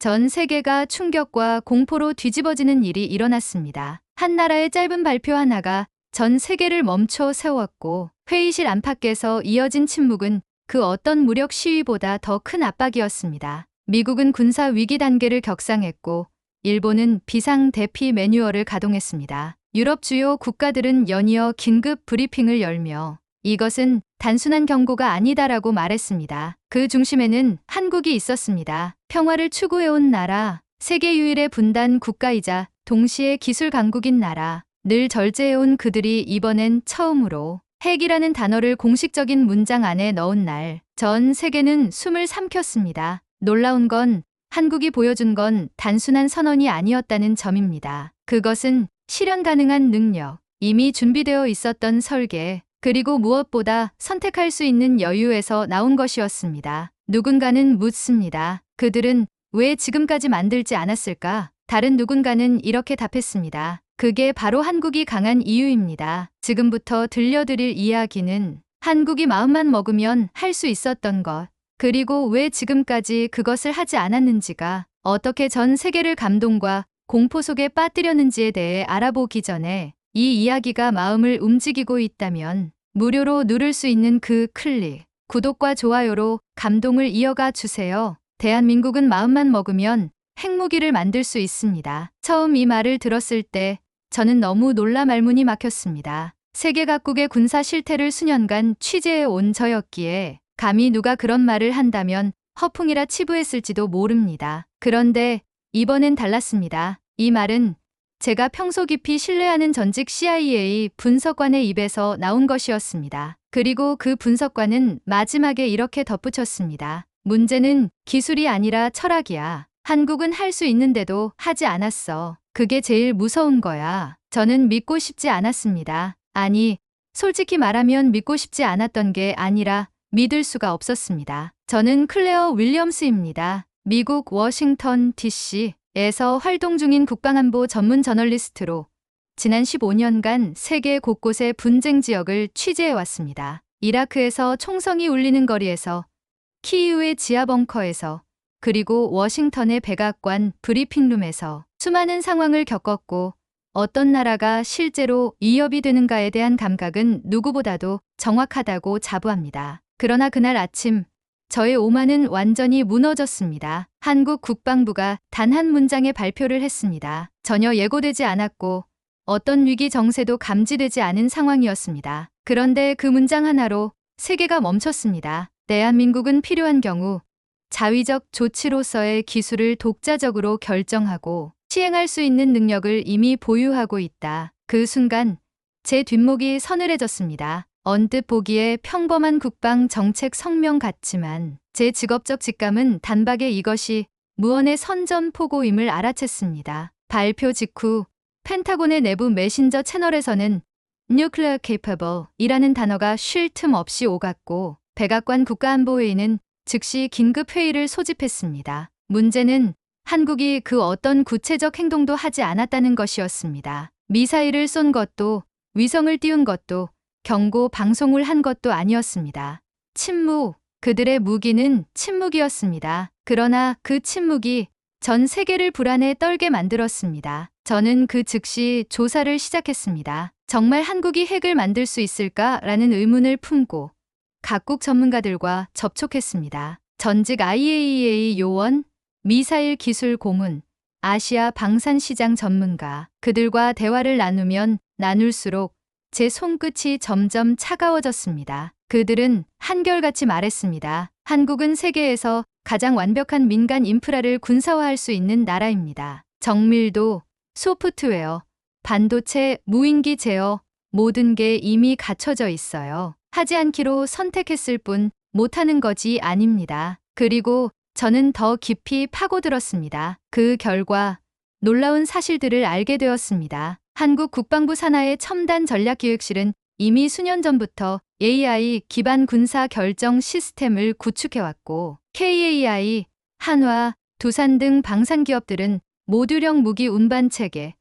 전 세계가 충격과 공포로 뒤집어지는 일이 일어났습니다. 한 나라의 짧은 발표 하나가 전 세계를 멈춰 세웠고 회의실 안팎에서 이어진 침묵은 그 어떤 무력 시위보다 더 큰 압박이었습니다. 미국은 군사 위기 단계를 격상했고 일본은 비상 대피 매뉴얼을 가동했습니다. 유럽 주요 국가들은 연이어 긴급 브리핑을 열며 이것은 단순한 경고가 아니다라고 말했습니다. 그 중심에는 한국이 있었습니다. 평화를 추구해온 나라, 세계 유일의 분단 국가이자 동시에 기술 강국인 나라, 늘 절제해온 그들이 이번엔 처음으로 핵이라는 단어를 공식적인 문장 안에 넣은 날, 전 세계는 숨을 삼켰습니다. 놀라운 건 한국이 보여준 건 단순한 선언이 아니었다는 점입니다. 그것은 실현 가능한 능력, 이미 준비되어 있었던 설계, 그리고 무엇보다 선택할 수 있는 여유에서 나온 것이었습니다. 누군가는 묻습니다. 그들은 왜 지금까지 만들지 않았을까? 다른 누군가는 이렇게 답했습니다. 그게 바로 한국이 강한 이유입니다. 지금부터 들려드릴 이야기는 한국이 마음만 먹으면 할 수 있었던 것, 그리고 왜 지금까지 그것을 하지 않았는지가 어떻게 전 세계를 감동과 공포 속에 빠뜨렸는지에 대해 알아보기 전에 이 이야기가 마음을 움직이고 있다면 무료로 누를 수 있는 그 클릭, 구독과 좋아요로 감동을 이어가 주세요. 대한민국은 마음만 먹으면 핵무기를 만들 수 있습니다. 처음 이 말을 들었을 때 저는 너무 놀라 말문이 막혔습니다. 세계 각국의 군사 실태를 수년간 취재해 온 저였기에 감히 누가 그런 말을 한다면 허풍이라 치부했을지도 모릅니다. 그런데 이번엔 달랐습니다. 이 말은 제가 평소 깊이 신뢰하는 전직 CIA 분석관의 입에서 나온 것이었습니다. 그리고 그 분석관은 마지막에 이렇게 덧붙였습니다. 문제는 기술이 아니라 철학이야. 한국은 할 수 있는데도 하지 않았어. 그게 제일 무서운 거야. 저는 믿고 싶지 않았습니다. 아니, 솔직히 말하면 믿고 싶지 않았던 게 아니라 믿을 수가 없었습니다. 저는 클레어 윌리엄스입니다. 미국 워싱턴 DC에서 활동 중인 국방안보 전문 저널리스트로 지난 15년간 세계 곳곳의 분쟁 지역을 취재해왔습니다. 이라크에서 총성이 울리는 거리에서, 키이우의 지하 벙커에서, 그리고 워싱턴의 백악관 브리핑룸에서 수많은 상황을 겪었고 어떤 나라가 실제로 위협이 되는가에 대한 감각은 누구보다도 정확하다고 자부합니다. 그러나 그날 아침 저의 오만은 완전히 무너졌습니다. 한국 국방부가 단 한 문장의 발표를 했습니다. 전혀 예고되지 않았고 어떤 위기 정세도 감지되지 않은 상황이었습니다. 그런데 그 문장 하나로 세계가 멈췄습니다. 대한민국은 필요한 경우 자위적 조치로서의 기술을 독자적으로 결정하고 시행할 수 있는 능력을 이미 보유하고 있다. 그 순간 제 뒷목이 서늘해졌습니다. 언뜻 보기에 평범한 국방 정책 성명 같지만 제 직업적 직감은 단박에 이것이 무언의 선전포고임을 알아챘습니다. 발표 직후 펜타곤의 내부 메신저 채널에서는 Nuclear Capable 이라는 단어가 쉴 틈 없이 오갔고 백악관 국가안보회의는 즉시 긴급회의를 소집했습니다. 문제는 한국이 그 어떤 구체적 행동도 하지 않았다는 것이었습니다. 미사일을 쏜 것도 위성을 띄운 것도 경고 방송을 한 것도 아니었습니다. 침묵, 그들의 무기는 침묵이었습니다. 그러나 그 침묵이 전 세계를 불안에 떨게 만들었습니다. 저는 그 즉시 조사를 시작했습니다. 정말 한국이 핵을 만들 수 있을까라는 의문을 품고 각국 전문가들과 접촉했습니다. 전직 IAEA 요원, 미사일 기술 고문, 아시아 방산시장 전문가, 그들과 대화를 나누면 나눌수록 제 손끝이 점점 차가워졌습니다. 그들은 한결같이 말했습니다. 한국은 세계에서 가장 완벽한 민간 인프라를 군사화할 수 있는 나라입니다. 정밀도, 소프트웨어, 반도체, 무인기 제어, 모든 게 이미 갖춰져 있어요. 하지 않기로 선택했을 뿐 못하는 것이 아닙니다. 그리고 저는 더 깊이 파고들었습니다. 그 결과 놀라운 사실들을 알게 되었습니다. 한국 국방부 산하의 첨단 전략기획실은 이미 수년 전부터 AI 기반 군사 결정 시스템을 구축해왔고 KAI, 한화, 두산 등 방산기업들은 모듈형 무기 운반 체계,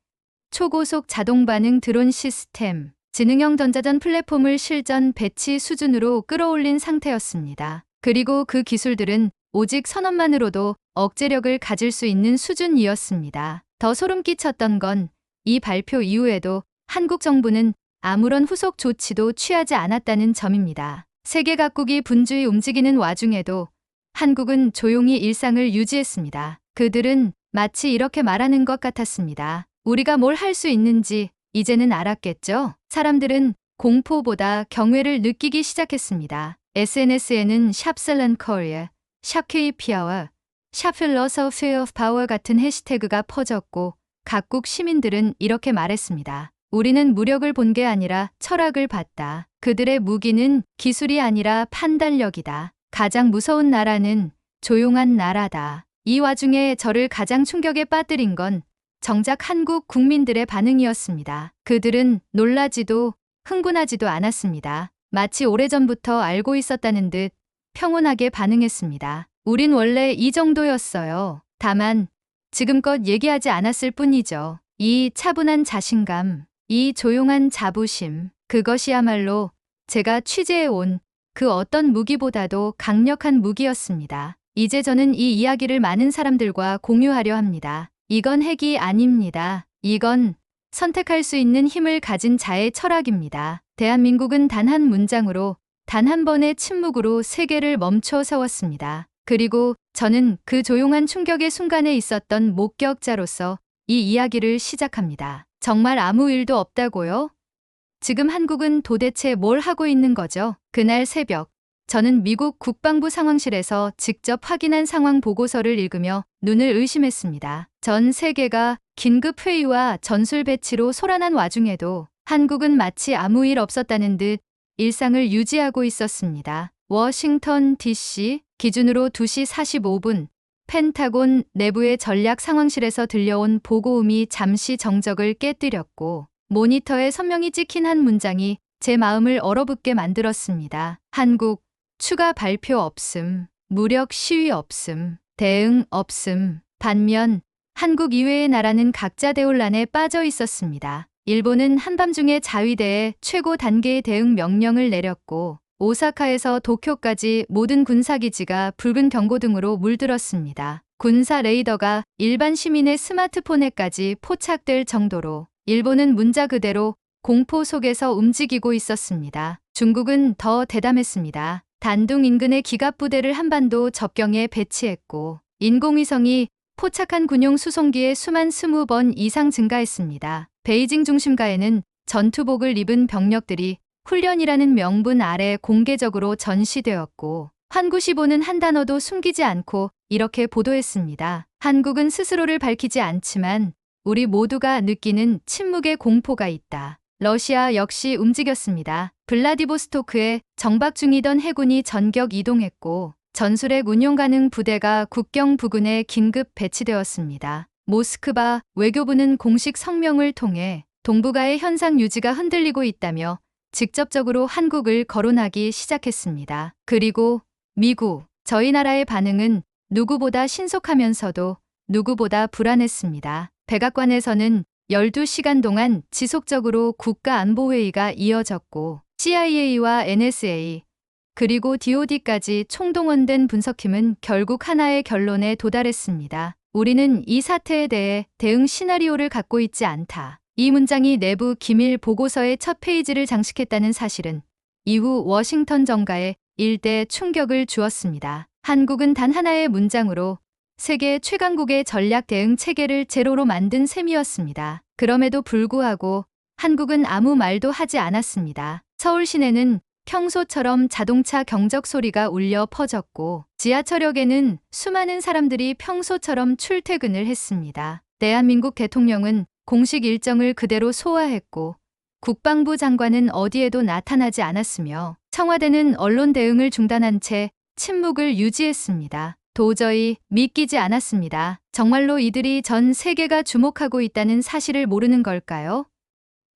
초고속 자동 반응 드론 시스템, 지능형 전자전 플랫폼을 실전 배치 수준으로 끌어올린 상태였습니다. 그리고 그 기술들은 오직 선언만으로도 억제력을 가질 수 있는 수준이었습니다. 더 소름 끼쳤던 건 이 발표 이후에도 한국 정부는 아무런 후속 조치도 취하지 않았다는 점입니다. 세계 각국이 분주히 움직이는 와중에도 한국은 조용히 일상을 유지했습니다. 그들은 마치 이렇게 말하는 것 같았습니다. 우리가 뭘 할 수 있는지 이제는 알았겠죠? 사람들은 공포보다 경외를 느끼기 시작했습니다. SNS에는 샵셀런 코리아, 샵KPI와 샵필러소피 오브 파워 같은 해시태그가 퍼졌고 각국 시민들은 이렇게 말했습니다. 우리는 무력을 본 게 아니라 철학을 봤다. 그들의 무기는 기술이 아니라 판단력이다. 가장 무서운 나라는 조용한 나라다. 이 와중에 저를 가장 충격에 빠뜨린 건 정작 한국 국민들의 반응이었습니다. 그들은 놀라지도 흥분하지도 않았습니다. 마치 오래전부터 알고 있었다는 듯 평온하게 반응했습니다. 우린 원래 이 정도였어요. 다만 지금껏 얘기하지 않았을 뿐이죠. 이 차분한 자신감, 이 조용한 자부심, 그것이야말로 제가 취재해온 그 어떤 무기보다도 강력한 무기였습니다. 이제 저는 이 이야기를 많은 사람들과 공유하려 합니다. 이건 핵이 아닙니다. 이건 선택할 수 있는 힘을 가진 자의 철학입니다. 대한민국은 단 한 문장으로, 단 한 번의 침묵으로 세계를 멈춰 세웠습니다. 그리고 저는 그 조용한 충격의 순간에 있었던 목격자로서 이 이야기를 시작합니다. 정말 아무 일도 없다고요? 지금 한국은 도대체 뭘 하고 있는 거죠? 그날 새벽, 저는 미국 국방부 상황실에서 직접 확인한 상황 보고서를 읽으며 눈을 의심했습니다. 전 세계가 긴급 회의와 전술 배치로 소란한 와중에도 한국은 마치 아무 일 없었다는 듯 일상을 유지하고 있었습니다. 워싱턴 DC 기준으로 2시 45분 펜타곤 내부의 전략 상황실에서 들려온 보고음이 잠시 정적을 깨뜨렸고 모니터에 선명히 찍힌 한 문장이 제 마음을 얼어붙게 만들었습니다. 한국 추가 발표 없음, 무력 시위 없음, 대응 없음. 반면 한국 이외의 나라는 각자 대혼란에 빠져 있었습니다. 일본은 한밤중에 자위대에 최고 단계의 대응 명령을 내렸고 오사카에서 도쿄까지 모든 군사기지가 붉은 경고등으로 물들었습니다. 군사 레이더가 일반 시민의 스마트폰에까지 포착될 정도로 일본은 문자 그대로 공포 속에서 움직이고 있었습니다. 중국은 더 대담했습니다. 단둥 인근의 기갑부대를 한반도 접경에 배치했고 인공위성이 포착한 군용 수송기의 수만 20번 이상 증가했습니다. 베이징 중심가에는 전투복을 입은 병력들이 훈련이라는 명분 아래 공개적으로 전시되었고 환구시보는 한 단어도 숨기지 않고 이렇게 보도했습니다. 한국은 스스로를 밝히지 않지만 우리 모두가 느끼는 침묵의 공포가 있다. 러시아 역시 움직였습니다. 블라디보스토크에 정박 중이던 해군이 전격 이동했고 전술핵 운용 가능 부대가 국경 부근에 긴급 배치되었습니다. 모스크바 외교부는 공식 성명을 통해 동북아의 현상 유지가 흔들리고 있다며 직접적으로 한국을 거론하기 시작했습니다. 그리고 미국, 저희 나라의 반응은 누구보다 신속하면서도 누구보다 불안했습니다. 백악관에서는 12시간 동안 지속적으로 국가안보회의가 이어졌고 CIA와 NSA 그리고 DOD까지 총동원된 분석팀은 결국 하나의 결론에 도달했습니다. 우리는 이 사태에 대해 대응 시나리오를 갖고 있지 않다. 이 문장이 내부 기밀 보고서의 첫 페이지를 장식했다는 사실은 이후 워싱턴 정가에 일대 충격을 주었습니다. 한국은 단 하나의 문장으로 세계 최강국의 전략 대응 체계를 제로로 만든 셈이었습니다. 그럼에도 불구하고 한국은 아무 말도 하지 않았습니다. 서울 시내는 평소처럼 자동차 경적 소리가 울려 퍼졌고 지하철역에는 수많은 사람들이 평소처럼 출퇴근을 했습니다. 대한민국 대통령은 공식 일정을 그대로 소화했고 국방부 장관은 어디에도 나타나지 않았으며 청와대는 언론 대응을 중단한 채 침묵을 유지했습니다. 도저히 믿기지 않았습니다. 정말로 이들이 전 세계가 주목하고 있다는 사실을 모르는 걸까요?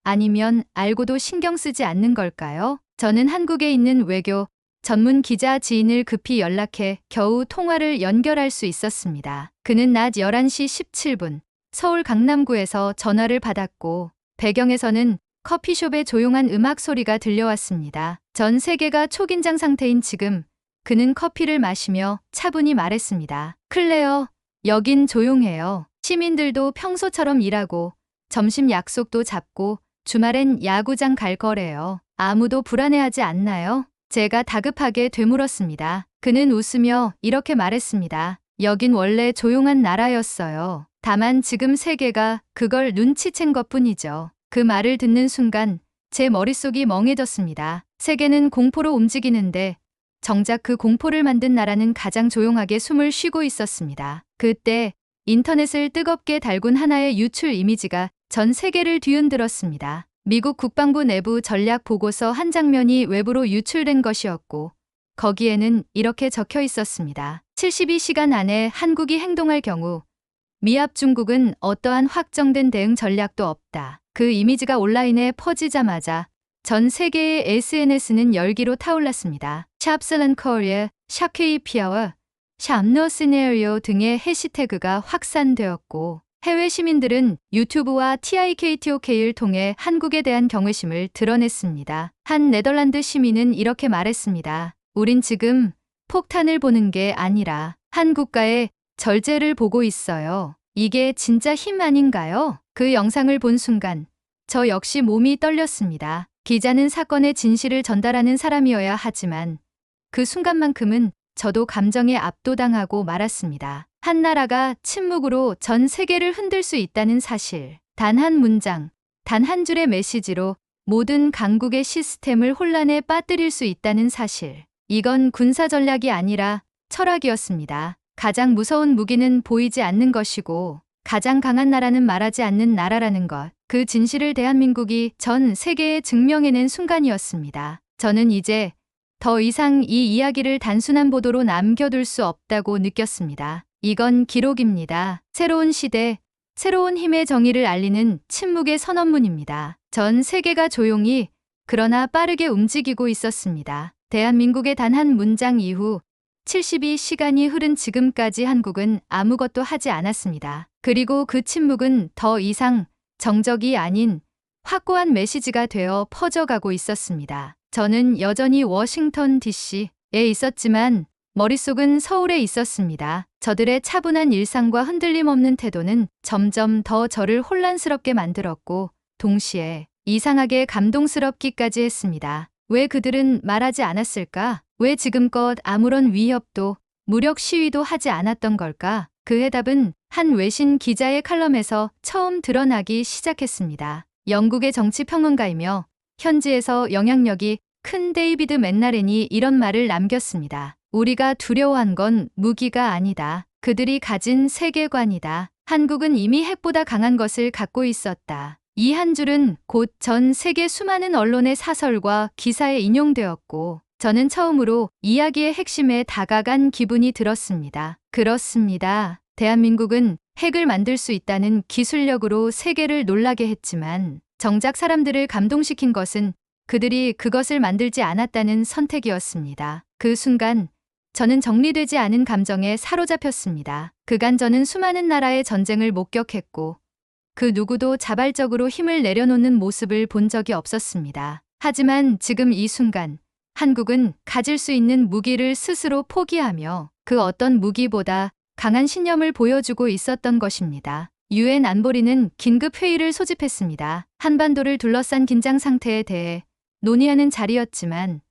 아니면 알고도 신경 쓰지 않는 걸까요? 저는 한국에 있는 외교 전문 기자 지인을 급히 연락해 겨우 통화를 연결할 수 있었습니다. 그는 낮 11시 17분 서울 강남구에서 전화를 받았고 배경에서는 커피숍의 조용한 음악 소리가 들려왔습니다. 전 세계가 초긴장 상태인 지금 그는 커피를 마시며 차분히 말했습니다. 클레어, 여긴 조용해요. 시민들도 평소처럼 일하고 점심 약속도 잡고 주말엔 야구장 갈 거래요. 아무도 불안해하지 않나요? 제가 다급하게 되물었습니다. 그는 웃으며 이렇게 말했습니다. 여긴 원래 조용한 나라였어요. 다만 지금 세계가 그걸 눈치챈 것뿐이죠. 그 말을 듣는 순간 제 머릿속이 멍해졌습니다. 세계는 공포로 움직이는데 정작 그 공포를 만든 나라는 가장 조용하게 숨을 쉬고 있었습니다. 그때 인터넷을 뜨겁게 달군 하나의 유출 이미지가 전 세계를 뒤흔들었습니다. 미국 국방부 내부 전략 보고서 한 장면이 외부로 유출된 것이었고 거기에는 이렇게 적혀 있었습니다. 72시간 안에 한국이 행동할 경우 미합 중국은 어떠한 확정된 대응 전략도 없다. 그 이미지가 온라인에 퍼지자마자 전 세계의 SNS는 열기로 타올랐습니다. 샵슬런 코리아, 샵케이피아와 샵노 시네리오 등의 해시태그가 확산되었고 해외 시민들은 유튜브와 TIKTOK를 통해 한국에 대한 경외심을 드러냈습니다. 한 네덜란드 시민은 이렇게 말했습니다. 우린 지금 폭탄을 보는 게 아니라 한 국가의 절제를 보고 있어요. 이게 진짜 힘 아닌가요? 그 영상을 본 순간 저 역시 몸이 떨렸습니다. 기자는 사건의 진실을 전달하는 사람이어야 하지만 그 순간만큼은 저도 감정에 압도당하고 말았습니다. 한 나라가 침묵으로 전 세계를 흔들 수 있다는 사실. 단 한 문장, 단 한 줄의 메시지로 모든 강국의 시스템을 혼란에 빠뜨릴 수 있다는 사실. 이건 군사 전략이 아니라 철학이었습니다. 가장 무서운 무기는 보이지 않는 것이고 가장 강한 나라는 말하지 않는 나라라는 것. 그 진실을 대한민국이 전 세계에 증명해낸 순간이었습니다. 저는 이제 더 이상 이 이야기를 단순한 보도로 남겨둘 수 없다고 느꼈습니다. 이건 기록입니다. 새로운 시대, 새로운 힘의 정의를 알리는 침묵의 선언문입니다. 전 세계가 조용히 그러나 빠르게 움직이고 있었습니다. 대한민국의 단 한 문장 이후 72시간이 흐른 지금까지 한국은 아무것도 하지 않았습니다. 그리고 그 침묵은 더 이상 정적이 아닌 확고한 메시지가 되어 퍼져가고 있었습니다. 저는 여전히 워싱턴 DC에 있었지만 머릿속은 서울에 있었습니다. 저들의 차분한 일상과 흔들림 없는 태도는 점점 더 저를 혼란스럽게 만들었고 동시에 이상하게 감동스럽기까지 했습니다. 왜 그들은 말하지 않았을까? 왜 지금껏 아무런 위협도 무력 시위도 하지 않았던 걸까? 그 해답은 한 외신 기자의 칼럼에서 처음 드러나기 시작했습니다. 영국의 정치평론가이며 현지에서 영향력이 큰 데이비드 맨나렌이 이런 말을 남겼습니다. 우리가 두려워한 건 무기가 아니다. 그들이 가진 세계관이다. 한국은 이미 핵보다 강한 것을 갖고 있었다. 이 한 줄은 곧 전 세계 수많은 언론의 사설과 기사에 인용되었고 저는 처음으로 이야기의 핵심에 다가간 기분이 들었습니다. 그렇습니다. 대한민국은 핵을 만들 수 있다는 기술력으로 세계를 놀라게 했지만 정작 사람들을 감동시킨 것은 그들이 그것을 만들지 않았다는 선택이었습니다. 그 순간 저는 정리되지 않은 감정에 사로잡혔습니다. 그간 저는 수많은 나라의 전쟁을 목격했고 그 누구도 자발적으로 힘을 내려놓는 모습을 본 적이 없었습니다. 하지만 지금 이 순간 한국은 가질 수 있는 무기를 스스로 포기하며 그 어떤 무기보다 강한 신념을 보여주고 있었던 것입니다. 유엔 안보리는 긴급 회의를 소집했습니다. 한반도를 둘러싼 긴장 상태에 대해 논의하는 자리였지만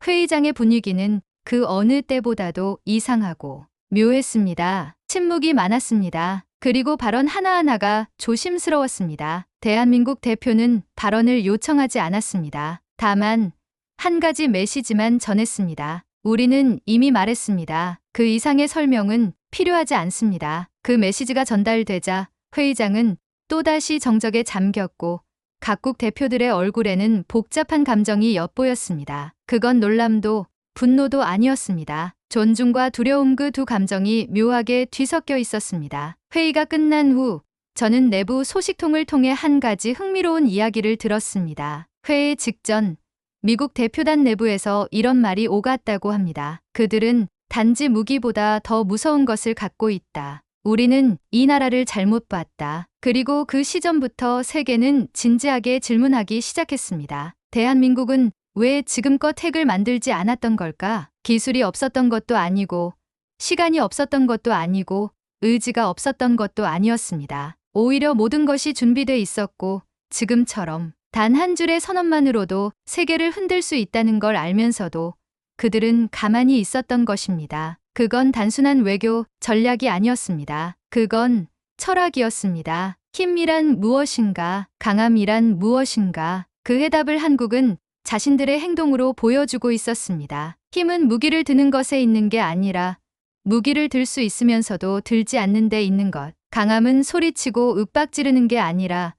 회의장의 분위기는 그 어느 때보다도 이상하고 묘했습니다. 침묵이 많았습니다. 그리고 발언 하나하나가 조심스러웠습니다. 대한민국 대표는 발언을 요청하지 않았습니다. 다만 한 가지 메시지만 전했습니다. 우리는 이미 말했습니다. 그 이상의 설명은 필요하지 않습니다. 그 메시지가 전달되자 회의장은 또다시 정적에 잠겼고 각국 대표들의 얼굴에는 복잡한 감정이 엿보였습니다. 그건 놀람도 분노도 아니었습니다. 존중과 두려움 그 두 감정이 묘하게 뒤섞여 있었습니다. 회의가 끝난 후 저는 내부 소식통을 통해 한 가지 흥미로운 이야기를 들었습니다. 회의 직전 미국 대표단 내부에서 이런 말이 오갔다고 합니다. 그들은 단지 무기보다 더 무서운 것을 갖고 있다. 우리는 이 나라를 잘못 봤다. 그리고 그 시점부터 세계는 진지하게 질문하기 시작했습니다. 대한민국은 왜 지금껏 핵을 만들지 않았던 걸까? 기술이 없었던 것도 아니고, 시간이 없었던 것도 아니고, 의지가 없었던 것도 아니었습니다. 오히려 모든 것이 준비돼 있었고, 지금처럼 단 한 줄의 선언만으로도 세계를 흔들 수 있다는 걸 알면서도 그들은 가만히 있었던 것입니다. 그건 단순한 외교 전략이 아니었습니다. 그건 철학이었습니다. 힘이란 무엇인가? 강함이란 무엇인가? 그 해답을 한국은 자신들의 행동으로 보여주고 있었습니다. 힘은 무기를 드는 것에 있는 게 아니라 무기를 들 수 있으면서도 들지 않는 데 있는 것. 강함은 소리치고 윽박 지르는 게 아니라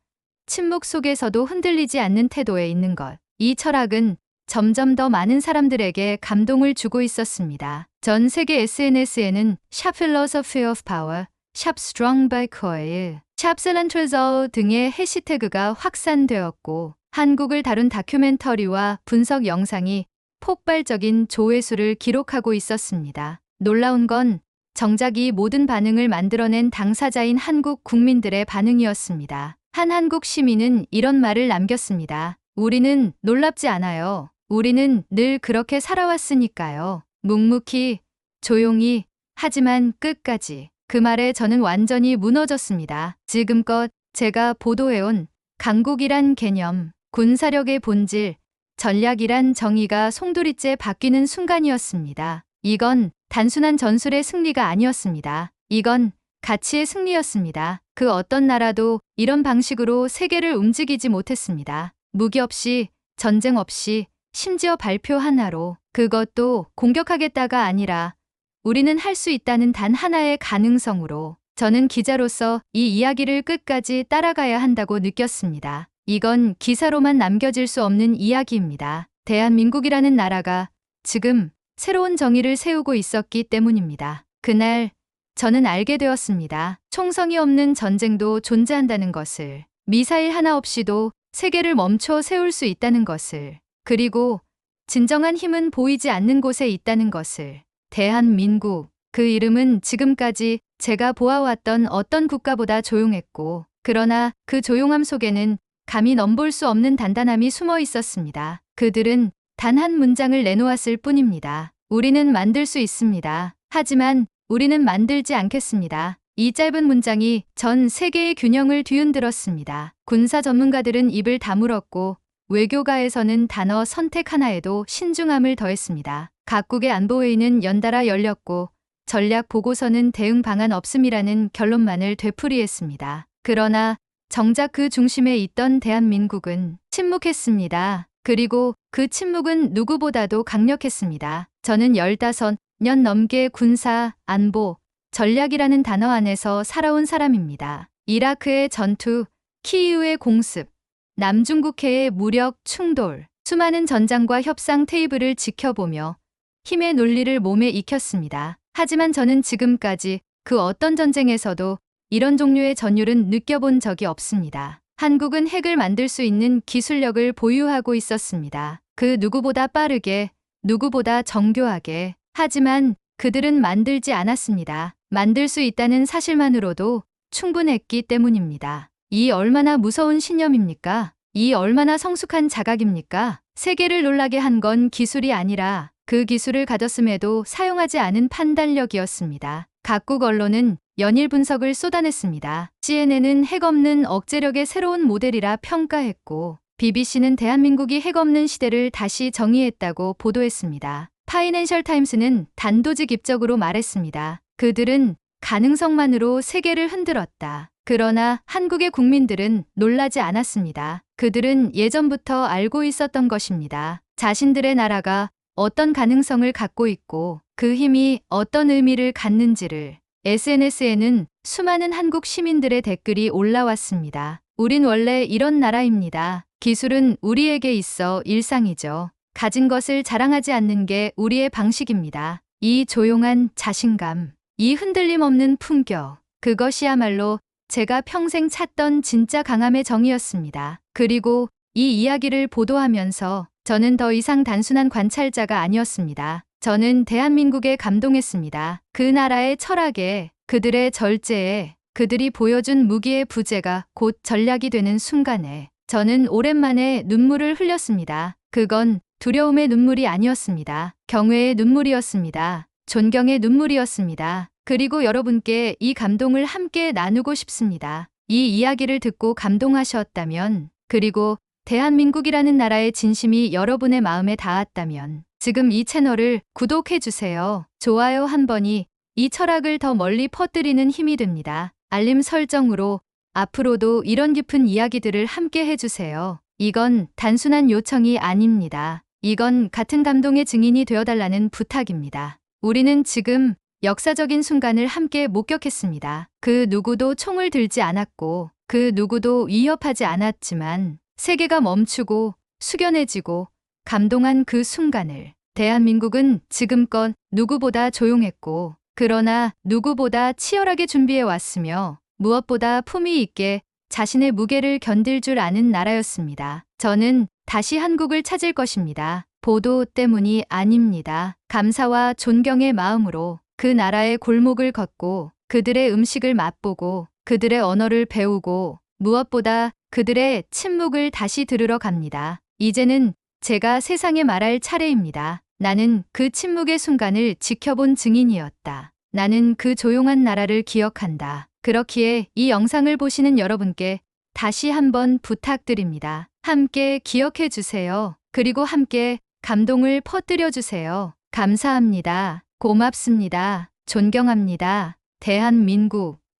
침묵 속에서도 흔들리지 않는 태도에 있는 것. 이 철학은 점점 더 많은 사람들에게 감동을 주고 있었습니다. 전 세계 SNS에는 샵 Philosophy of Power, 샵 Strong by Coil, 샵 Cilantro 등의 해시태그가 확산되었고 한국을 다룬 다큐멘터리와 분석 영상이 폭발적인 조회수를 기록하고 있었습니다. 놀라운 건 정작 이 모든 반응을 만들어낸 당사자인 한국 국민들의 반응이었습니다. 한 한국 시민은 이런 말을 남겼습니다. 우리는 놀랍지 않아요. 우리는 늘 그렇게 살아왔으니까요. 묵묵히, 조용히, 하지만 끝까지. 그 말에 저는 완전히 무너졌습니다. 지금껏 제가 보도해온 강국이란 개념, 군사력의 본질, 전략이란 정의가 송두리째 바뀌는 순간이었습니다. 이건 단순한 전술의 승리가 아니었습니다. 이건 가치의 승리였습니다. 그 어떤 나라도 이런 방식으로 세계를 움직이지 못했습니다. 무기 없이, 전쟁 없이, 심지어 발표 하나로. 그것도 공격하겠다가 아니라 우리는 할 수 있다는 단 하나의 가능성으로. 저는 기자로서 이 이야기를 끝까지 따라가야 한다고 느꼈습니다. 이건 기사로만 남겨질 수 없는 이야기입니다. 대한민국이라는 나라가 지금 새로운 정의를 세우고 있었기 때문입니다. 그날 저는 알게 되었습니다. 총성이 없는 전쟁도 존재한다는 것을. 미사일 하나 없이도 세계를 멈춰 세울 수 있다는 것을. 그리고 진정한 힘은 보이지 않는 곳에 있다는 것을. 대한민국. 그 이름은 지금까지 제가 보아왔던 어떤 국가보다 조용했고, 그러나 그 조용함 속에는 감히 넘볼 수 없는 단단함이 숨어 있었습니다. 그들은 단 한 문장을 내놓았을 뿐입니다. 우리는 만들 수 있습니다. 하지만 우리는 만들지 않겠습니다. 이 짧은 문장이 전 세계의 균형을 뒤흔들었습니다. 군사 전문가들은 입을 다물었고 외교가에서는 단어 선택 하나에도 신중함을 더했습니다. 각국의 안보회의는 연달아 열렸고 전략 보고서는 대응 방안 없음이라는 결론만을 되풀이했습니다. 그러나 정작 그 중심에 있던 대한민국은 침묵했습니다. 그리고 그 침묵은 누구보다도 강력했습니다. 저는 15년 넘게 군사, 안보, 전략이라는 단어 안에서 살아온 사람입니다. 이라크의 전투, 키이우의 공습, 남중국해의 무력 충돌, 수많은 전장과 협상 테이블을 지켜보며 힘의 논리를 몸에 익혔습니다. 하지만 저는 지금까지 그 어떤 전쟁에서도 이런 종류의 전율은 느껴본 적이 없습니다. 한국은 핵을 만들 수 있는 기술력을 보유하고 있었습니다. 그 누구보다 빠르게, 누구보다 정교하게. 하지만 그들은 만들지 않았습니다. 만들 수 있다는 사실만으로도 충분했기 때문입니다. 이 얼마나 무서운 신념입니까? 이 얼마나 성숙한 자각입니까? 세계를 놀라게 한 건 기술이 아니라 그 기술을 가졌음에도 사용하지 않은 판단력이었습니다. 각국 언론은 연일 분석을 쏟아냈습니다. CNN은 핵 없는 억제력의 새로운 모델이라 평가했고 BBC는 대한민국이 핵 없는 시대를 다시 정의했다고 보도했습니다. 파이낸셜 타임스는 단도직 입적으로 말했습니다. 그들은 가능성만으로 세계를 흔들었다. 그러나 한국의 국민들은 놀라지 않았습니다. 그들은 예전부터 알고 있었던 것입니다. 자신들의 나라가 어떤 가능성을 갖고 있고 그 힘이 어떤 의미를 갖는지를. SNS에는 수많은 한국 시민들의 댓글이 올라왔습니다. 우린 원래 이런 나라입니다. 기술은 우리에게 있어 일상이죠. 가진 것을 자랑하지 않는 게 우리의 방식입니다. 이 조용한 자신감, 이 흔들림 없는 품격, 그것이야말로 제가 평생 찾던 진짜 강함의 정의였습니다. 그리고 이 이야기를 보도하면서 저는 더 이상 단순한 관찰자가 아니었습니다. 저는 대한민국에 감동했습니다. 그 나라의 철학에, 그들의 절제에, 그들이 보여준 무기의 부재가 곧 전략이 되는 순간에 저는 오랜만에 눈물을 흘렸습니다. 그건 두려움의 눈물이 아니었습니다. 경외의 눈물이었습니다. 존경의 눈물이었습니다. 그리고 여러분께 이 감동을 함께 나누고 싶습니다. 이 이야기를 듣고 감동하셨다면, 그리고 대한민국이라는 나라의 진심이 여러분의 마음에 닿았다면, 지금 이 채널을 구독해주세요. 좋아요 한 번이 이 철학을 더 멀리 퍼뜨리는 힘이 됩니다. 알림 설정으로 앞으로도 이런 깊은 이야기들을 함께 해주세요. 이건 단순한 요청이 아닙니다. 이건 같은 감동의 증인이 되어달라는 부탁입니다. 우리는 지금 역사적인 순간을 함께 목격했습니다. 그 누구도 총을 들지 않았고, 그 누구도 위협하지 않았지만, 세계가 멈추고 숙연해지고 감동한 그 순간을 대한민국은 지금껏 누구보다 조용했고, 그러나 누구보다 치열하게 준비해 왔으며, 무엇보다 품위 있게 자신의 무게를 견딜 줄 아는 나라였습니다. 저는 다시 한국을 찾을 것입니다. 보도 때문이 아닙니다. 감사와 존경의 마음으로 그 나라의 골목을 걷고, 그들의 음식을 맛보고, 그들의 언어를 배우고, 무엇보다 그들의 침묵을 다시 들으러 갑니다. 이제는 제가 세상에 말할 차례입니다. 나는 그 침묵의 순간을 지켜본 증인이었다. 나는 그 조용한 나라를 기억한다. 그렇기에 이 영상을 보시는 여러분께 다시 한번 부탁드립니다. 함께 기억해 주세요. 그리고 함께 감동을 퍼뜨려 주세요. 감사합니다. 고맙습니다. 존경합니다. 대한민국.